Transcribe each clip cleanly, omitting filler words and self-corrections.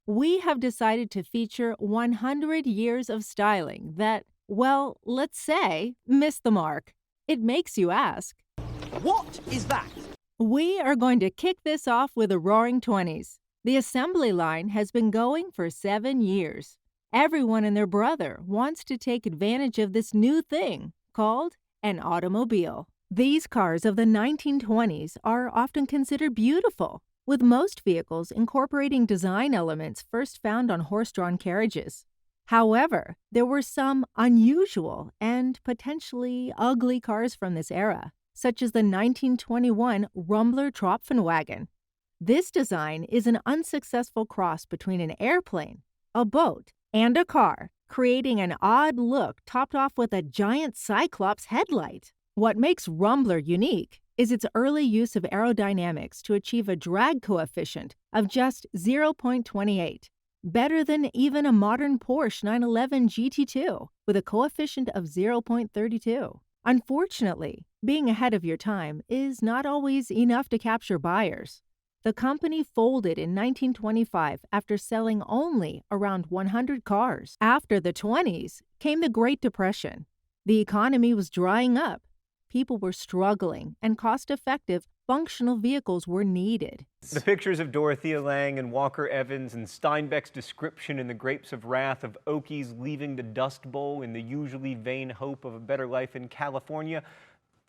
we have decided to feature 100 years of styling that, well, let's say, missed the mark. It makes you ask. What is that? We are going to kick this off with the Roaring Twenties. The assembly line has been going for 7 years. Everyone and their brother wants to take advantage of this new thing called an automobile. These cars of the 1920s are often considered beautiful, with most vehicles incorporating design elements first found on horse-drawn carriages. However, there were some unusual and potentially ugly cars from this era, such as the 1921 Rumbler Tropfenwagen. This design is an unsuccessful cross between an airplane, a boat, and a car, creating an odd look topped off with a giant Cyclops headlight. What makes Rumbler unique is its early use of aerodynamics to achieve a drag coefficient of just 0.28, better than even a modern Porsche 911 GT2 with a coefficient of 0.32. Unfortunately, being ahead of your time is not always enough to capture buyers. The company folded in 1925 after selling only around 100 cars. After the 20s came the Great Depression. The economy was drying up. People were struggling, and cost-effective, functional vehicles were needed. The pictures of Dorothea Lange and Walker Evans and Steinbeck's description in The Grapes of Wrath of Okies leaving the Dust Bowl in the usually vain hope of a better life in California,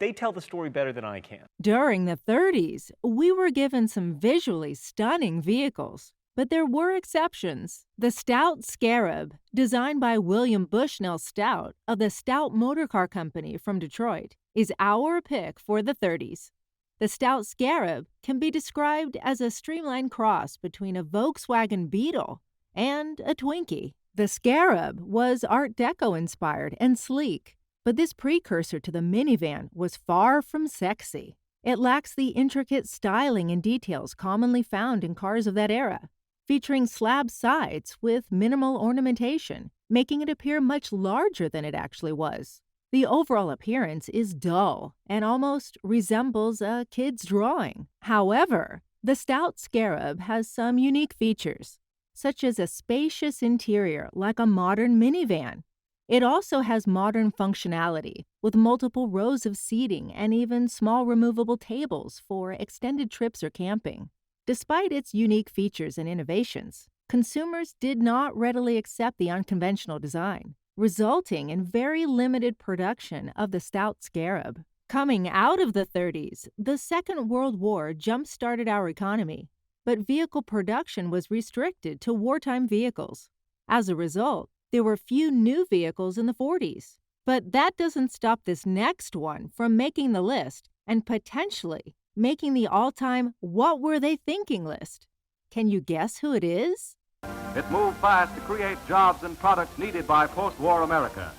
they tell the story better than I can. During the 30s, we were given some visually stunning vehicles, but there were exceptions. The Stout Scarab, designed by William Bushnell Stout of the Stout Motor Car Company from Detroit, is our pick for the 30s. The Stout Scarab can be described as a streamlined cross between a Volkswagen Beetle and a Twinkie. The Scarab was Art Deco inspired and sleek, but this precursor to the minivan was far from sexy. It lacks the intricate styling and details commonly found in cars of that era, featuring slab sides with minimal ornamentation, making it appear much larger than it actually was. The overall appearance is dull and almost resembles a kid's drawing. However, the Stout Scarab has some unique features, such as a spacious interior like a modern minivan. It also has modern functionality, with multiple rows of seating and even small removable tables for extended trips or camping. Despite its unique features and innovations, consumers did not readily accept the unconventional design, resulting in very limited production of the Stout Scarab. Coming out of the 30s, the Second World War jump-started our economy, but vehicle production was restricted to wartime vehicles. As a result, there were few new vehicles in the 40s. But that doesn't stop this next one from making the list and potentially making the all-time "what were they thinking" list. Can you guess who it is? It moved fast to create jobs and products needed by post-war America.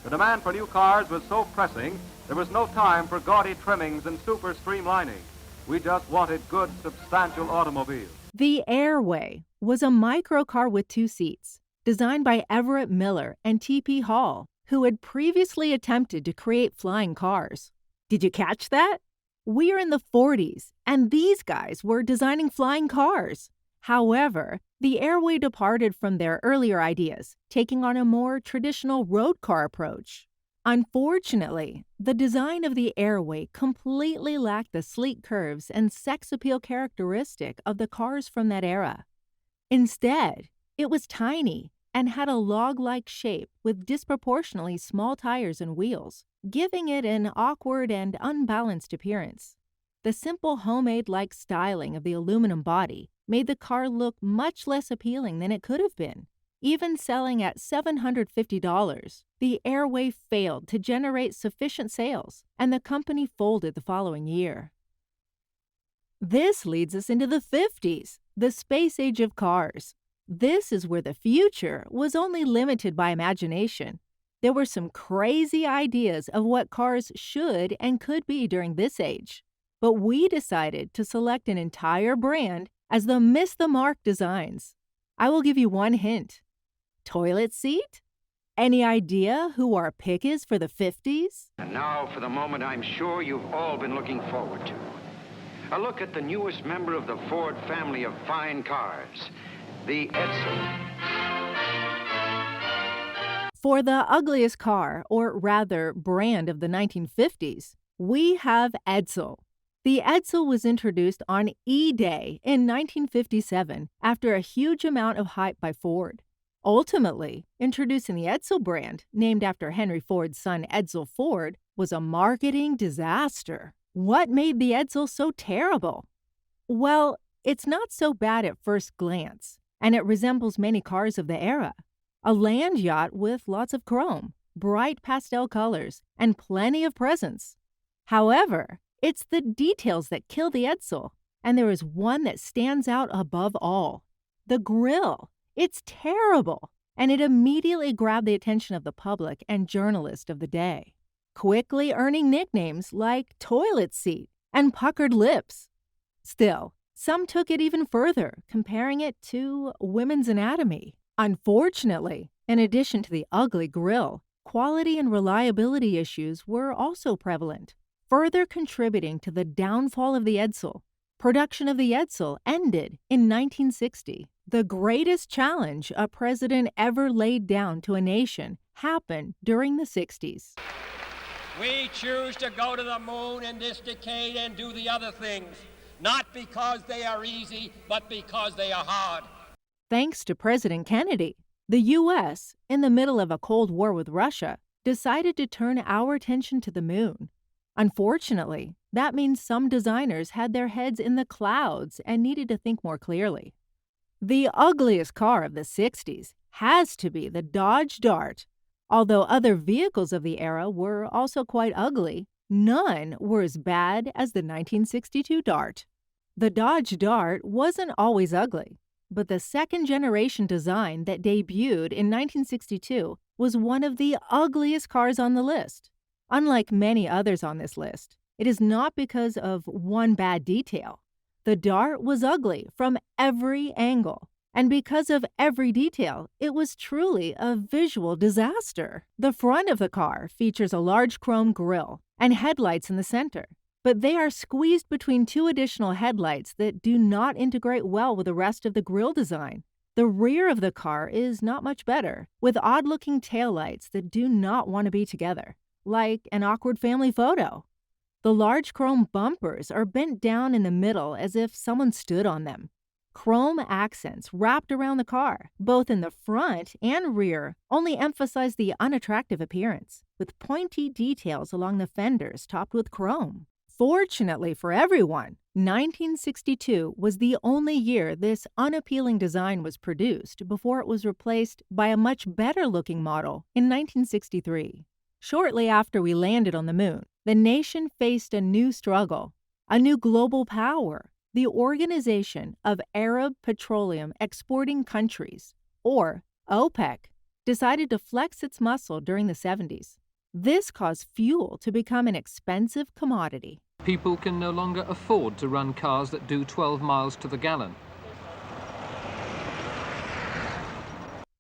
The demand for new cars was so pressing, there was no time for gaudy trimmings and super streamlining. We just wanted good, substantial automobiles. The Airway was a microcar with 2 seats, designed by Everett Miller and T.P. Hall, who had previously attempted to create flying cars. Did you catch that? We are in the 40s, and these guys were designing flying cars. However, the Airway departed from their earlier ideas, taking on a more traditional road car approach. Unfortunately, the design of the Airway completely lacked the sleek curves and sex appeal characteristic of the cars from that era. Instead, it was tiny and had a log-like shape with disproportionately small tires and wheels, giving it an awkward and unbalanced appearance. The simple homemade-like styling of the aluminum body made the car look much less appealing than it could have been. Even selling at $750, the Airway failed to generate sufficient sales, and the company folded the following year. This leads us into the 50s, the space age of cars. This is where the future was only limited by imagination. There were some crazy ideas of what cars should and could be during this age. But we decided to select an entire brand as the Miss the Mark designs. I will give you one hint. Toilet seat? Any idea who our pick is for the 50s? And now for the moment I'm sure you've all been looking forward to. A look at the newest member of the Ford family of fine cars. the Edsel. For the ugliest car, or rather brand of the 1950s, we have Edsel. The Edsel was introduced on E-Day in 1957 after a huge amount of hype by Ford. Ultimately, introducing the Edsel brand, named after Henry Ford's son Edsel Ford, was a marketing disaster. What made the Edsel so terrible? Well, it's not so bad at first glance, and it resembles many cars of the era. A land yacht with lots of chrome, bright pastel colors, and plenty of presents. However, it's the details that kill the Edsel, and there is one that stands out above all: the grille. It's terrible, and it immediately grabbed the attention of the public and journalists of the day, quickly earning nicknames like toilet seat and puckered lips. Still, some took it even further, comparing it to women's anatomy. Unfortunately, in addition to the ugly grille, quality and reliability issues were also prevalent, further contributing to the downfall of the Edsel. Production of the Edsel ended in 1960. The greatest challenge a president ever laid down to a nation happened during the 60s. We choose to go to the moon in this decade and do the other things, not because they are easy, but because they are hard. Thanks to President Kennedy, the U.S., in the middle of a Cold War with Russia, decided to turn our attention to the moon. Unfortunately, that means some designers had their heads in the clouds and needed to think more clearly. The ugliest car of the 60s has to be the Dodge Dart. Although other vehicles of the era were also quite ugly, none were as bad as the 1962 Dart. The Dodge Dart wasn't always ugly, but the second-generation design that debuted in 1962 was one of the ugliest cars on the list. Unlike many others on this list, it is not because of one bad detail. The Dart was ugly from every angle, and because of every detail, it was truly a visual disaster. The front of the car features a large chrome grille and headlights in the center, but they are squeezed between two additional headlights that do not integrate well with the rest of the grille design. The rear of the car is not much better, with odd-looking taillights that do not want to be together, like an awkward family photo. The large chrome bumpers are bent down in the middle as if someone stood on them. Chrome accents wrapped around the car, both in the front and rear, only emphasize the unattractive appearance, with pointy details along the fenders topped with chrome. Fortunately for everyone, 1962 was the only year this unappealing design was produced before it was replaced by a much better-looking model in 1963. Shortly after we landed on the moon, the nation faced a new struggle, a new global power: the Organization of Arab Petroleum Exporting Countries, or OPEC, decided to flex its muscle during the 70s. This caused fuel to become an expensive commodity. People can no longer afford to run cars that do 12 miles to the gallon.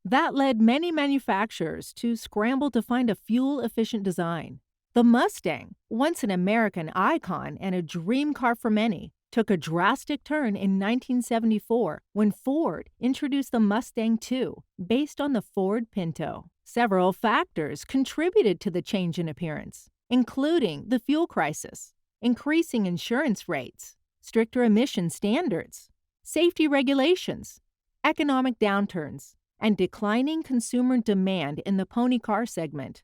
That led many manufacturers to scramble to find a fuel-efficient design. The Mustang, once an American icon and a dream car for many, took a drastic turn in 1974 when Ford introduced the Mustang II, based on the Ford Pinto. Several factors contributed to the change in appearance, including the fuel crisis, increasing insurance rates, stricter emission standards, safety regulations, economic downturns, and declining consumer demand in the pony car segment.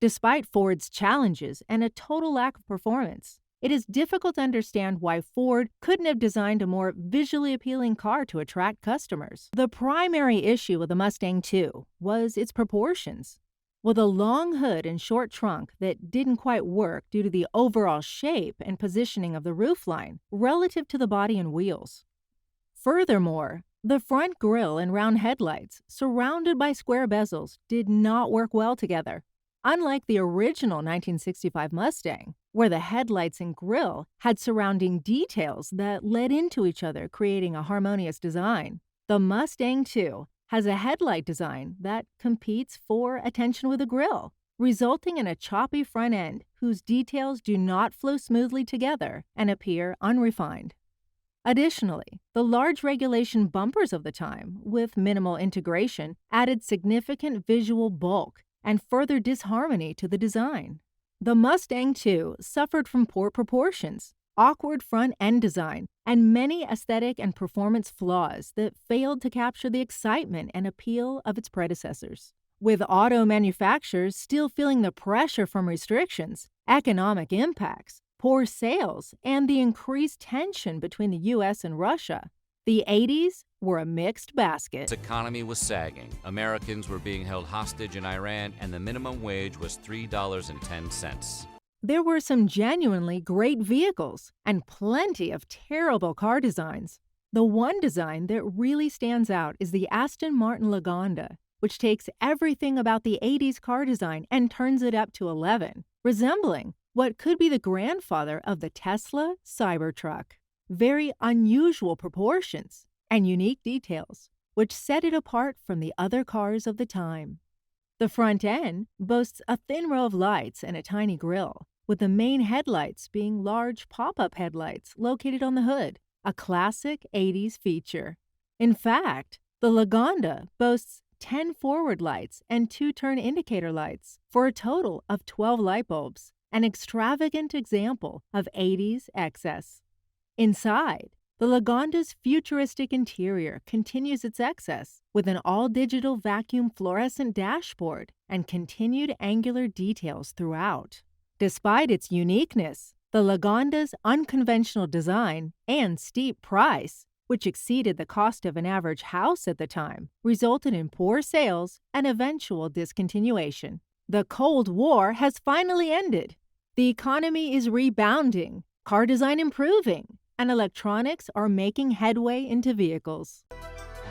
Despite Ford's challenges and a total lack of performance, it is difficult to understand why Ford couldn't have designed a more visually appealing car to attract customers. The primary issue with the Mustang II was its proportions. With a long hood and short trunk that didn't quite work due to the overall shape and positioning of the roofline relative to the body and wheels. Furthermore, the front grille and round headlights, surrounded by square bezels, did not work well together. Unlike the original 1965 Mustang, where the headlights and grille had surrounding details that led into each other, creating a harmonious design, the Mustang II has a headlight design that competes for attention with the grille, resulting in a choppy front end whose details do not flow smoothly together and appear unrefined. Additionally, the large regulation bumpers of the time, with minimal integration, added significant visual bulk and further disharmony to the design. The Mustang II suffered from poor proportions, awkward front end design, and many aesthetic and performance flaws that failed to capture the excitement and appeal of its predecessors. With auto manufacturers still feeling the pressure from restrictions, economic impacts, poor sales, and the increased tension between the U.S. and Russia, the 80s were a mixed basket. Its economy was sagging. Americans were being held hostage in Iran, and the minimum wage was $3.10. There were some genuinely great vehicles and plenty of terrible car designs. The one design that really stands out is the Aston Martin Lagonda, which takes everything about the 80s car design and turns it up to 11, resembling what could be the grandfather of the Tesla Cybertruck. Very unusual proportions and unique details, which set it apart from the other cars of the time. The front end boasts a thin row of lights and a tiny grille, with the main headlights being large pop-up headlights located on the hood, a classic 80s feature. In fact, the Lagonda boasts 10 forward lights and 2 turn indicator lights for a total of 12 light bulbs, an extravagant example of 80s excess. Inside, the Lagonda's futuristic interior continues its excess with an all-digital vacuum fluorescent dashboard and continued angular details throughout. Despite its uniqueness, the Lagonda's unconventional design and steep price, which exceeded the cost of an average house at the time, resulted in poor sales and eventual discontinuation. The Cold War has finally ended. The economy is rebounding, car design improving, and electronics are making headway into vehicles.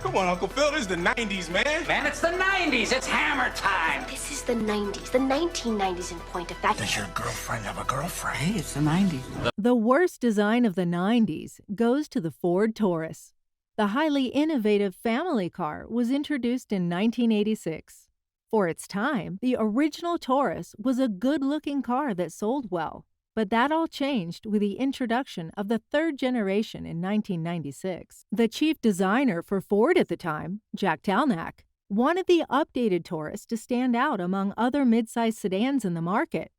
Come on, Uncle Phil, this is the 90s, man. Man, it's the 90s. It's hammer time. This is the 90s, the 1990s in point of fact. Does your girlfriend have a girlfriend? Hey, it's the 90s. The worst design of the 90s goes to the Ford Taurus. The highly innovative family car was introduced in 1986. For its time, the original Taurus was a good-looking car that sold well, but that all changed with the introduction of the third generation in 1996. The chief designer for Ford at the time, Jack Talnack, wanted the updated Taurus to stand out among other midsize sedans in the market.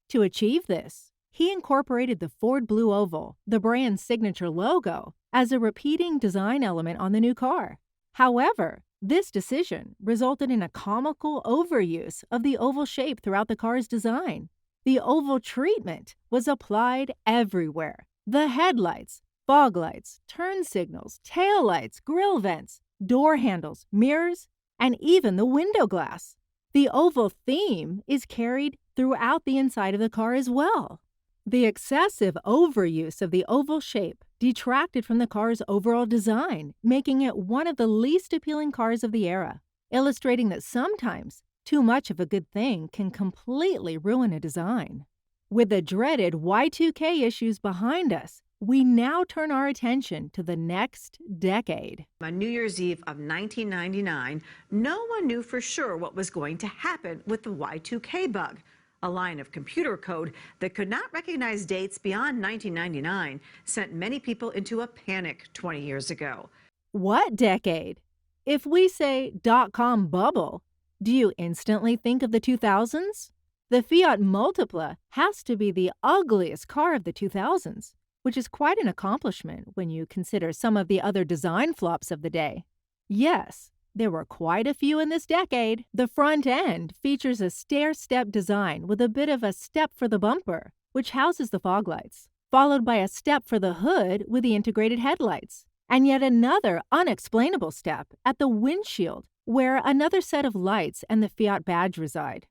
To achieve this, he incorporated the Ford Blue Oval, the brand's signature logo, as a repeating design element on the new car. However, this decision resulted in a comical overuse of the oval shape throughout the car's design. The oval treatment was applied everywhere. The headlights, fog lights, turn signals, tail lights, grille vents, door handles, mirrors, and even the window glass. The oval theme is carried throughout the inside of the car as well. The excessive overuse of the oval shape detracted from the car's overall design, making it one of the least appealing cars of the era, illustrating that sometimes too much of a good thing can completely ruin a design. With the dreaded Y2K issues behind us, we now turn our attention to the next decade. On New Year's Eve of 1999, no one knew for sure what was going to happen with the Y2K bug. A line of computer code that could not recognize dates beyond 1999 sent many people into a panic 20 years ago. What decade? If we say .com bubble, do you instantly think of the 2000s? The Fiat Multipla has to be the ugliest car of the 2000s, which is quite an accomplishment when you consider some of the other design flops of the day. Yes, there were quite a few in this decade. The front end features a stair-step design with a bit of a step for the bumper, which houses the fog lights, followed by a step for the hood with the integrated headlights, and yet another unexplainable step at the windshield, where another set of lights and the Fiat badge reside.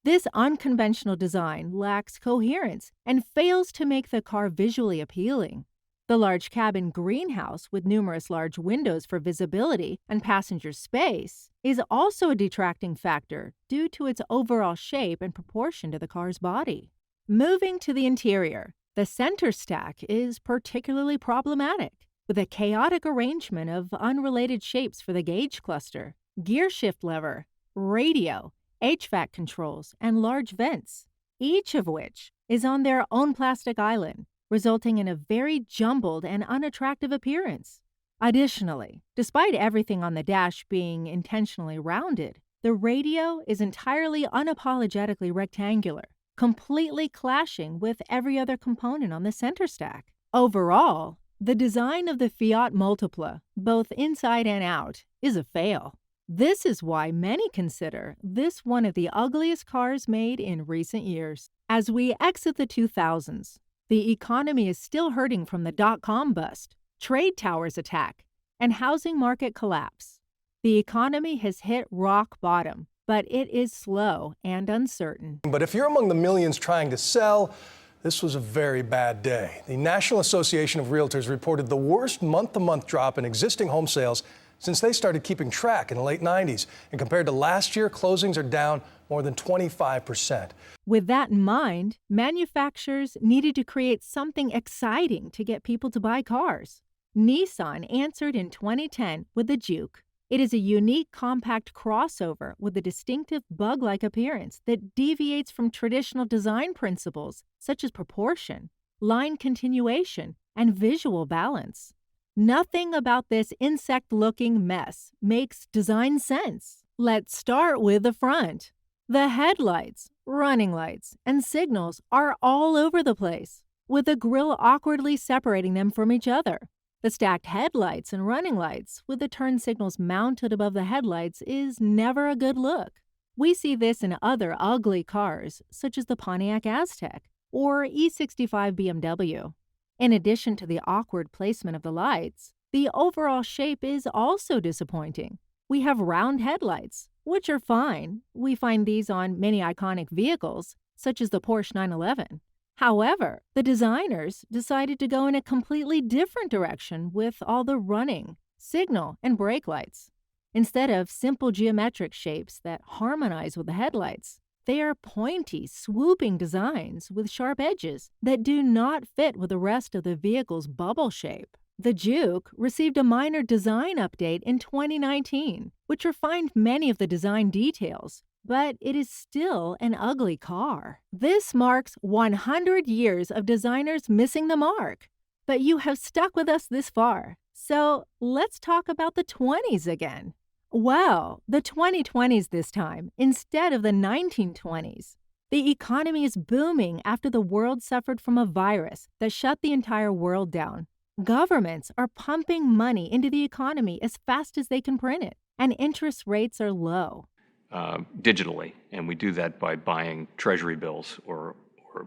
This unconventional design lacks coherence and fails to make the car visually appealing. The large cabin greenhouse with numerous large windows for visibility and passenger space is also a detracting factor due to its overall shape and proportion to the car's body. Moving to the interior, the center stack is particularly problematic, with a chaotic arrangement of unrelated shapes for the gauge cluster, gear shift lever, radio, HVAC controls, and large vents, each of which is on their own plastic island, resulting in a very jumbled and unattractive appearance. Additionally, despite everything on the dash being intentionally rounded, the radio is entirely unapologetically rectangular, completely clashing with every other component on the center stack. Overall, the design of the Fiat Multipla, both inside and out, is a fail. This is why many consider this one of the ugliest cars made in recent years. As we exit the 2000s, the economy is still hurting from the dot-com bust, trade towers attack, and housing market collapse. The economy has hit rock bottom, but it is slow and uncertain. But if you're among the millions trying to sell, this was a very bad day. The National Association of Realtors reported the worst month-to-month drop in existing home sales since they started keeping track in the late 90s. And compared to last year, closings are down more than 25%. With that in mind, manufacturers needed to create something exciting to get people to buy cars. Nissan answered in 2010 with the Juke. It is a unique compact crossover with a distinctive bug-like appearance that deviates from traditional design principles such as proportion, line continuation, and visual balance. Nothing about this insect-looking mess makes design sense. Let's start with the front. The headlights, running lights, and signals are all over the place, with the grille awkwardly separating them from each other. The stacked headlights and running lights with the turn signals mounted above the headlights is never a good look. We see this in other ugly cars, such as the Pontiac Aztek or E65 BMW. In addition to the awkward placement of the lights, the overall shape is also disappointing. We have round headlights, which are fine. We find these on many iconic vehicles, such as the Porsche 911. However, the designers decided to go in a completely different direction with all the running, signal, and brake lights. Instead of simple geometric shapes that harmonize with the headlights, they are pointy, swooping designs with sharp edges that do not fit with the rest of the vehicle's bubble shape. The Juke received a minor design update in 2019, which refined many of the design details, but it is still an ugly car. This marks 100 years of designers missing the mark. But you have stuck with us this far, so let's talk about the 20s again. Well, the 2020s this time, instead of the 1920s. The economy is booming after the world suffered from a virus that shut the entire world down. Governments are pumping money into the economy as fast as they can print it, and interest rates are low. Digitally, and we do that by buying treasury bills or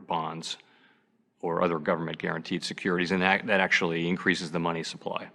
bonds or other government-guaranteed securities, and that actually increases the money supply.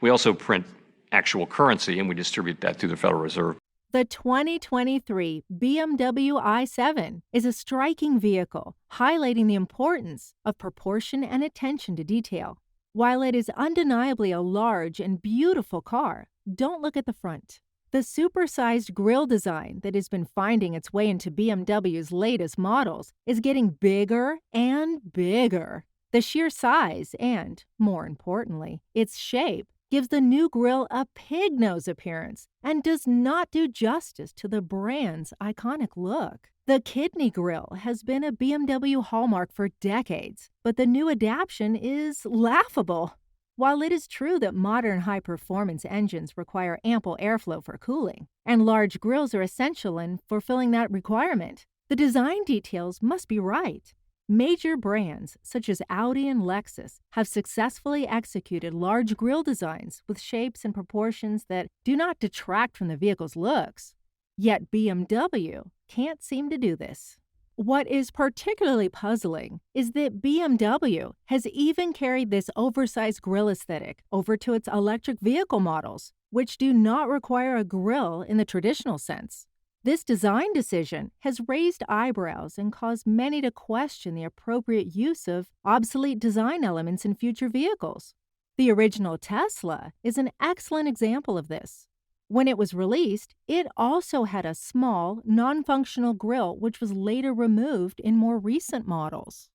We also print actual currency, and we distribute that through the Federal Reserve. The 2023 BMW i7 is a striking vehicle, highlighting the importance of proportion and attention to detail. While it is undeniably a large and beautiful car, don't look at the front. The supersized grille design that has been finding its way into BMW's latest models is getting bigger and bigger. The sheer size and, more importantly, its shape gives the new grille a pig nose appearance and does not do justice to the brand's iconic look. The kidney grille has been a BMW hallmark for decades, but the new adaptation is laughable. While it is true that modern high-performance engines require ample airflow for cooling, and large grilles are essential in fulfilling that requirement, the design details must be right. Major brands such as Audi and Lexus have successfully executed large grille designs with shapes and proportions that do not detract from the vehicle's looks. Yet BMW can't seem to do this. What is particularly puzzling is that BMW has even carried this oversized grille aesthetic over to its electric vehicle models, which do not require a grille in the traditional sense. This design decision has raised eyebrows and caused many to question the appropriate use of obsolete design elements in future vehicles. The original Tesla is an excellent example of this. When it was released, it also had a small, non-functional grille which was later removed in more recent models.